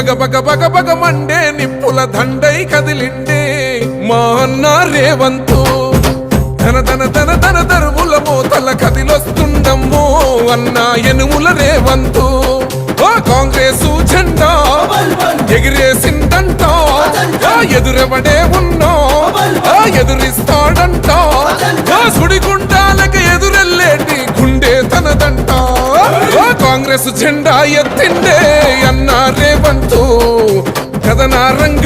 బగ బగ బగ బగ Monday నిప్పుల దండై కదిలిండే మా అన్న రేవంతు ధన ధన ధన ధన దరువుల మోతల కదిలొస్తుండమ్మో అన్న ఎనుముల రేవంతు కాంగ్రెసు జెండా ఎగిరేసిందంట ఎదురెవడే ఉన్నా ఎదురిస్తాడంట సుడిగుండాలకి ఎదురెల్లేటి గుండె తనదంట కాంగ్రెస్ జెండా ఎత్తిండే అన్న రేవంతు కథనా రంగ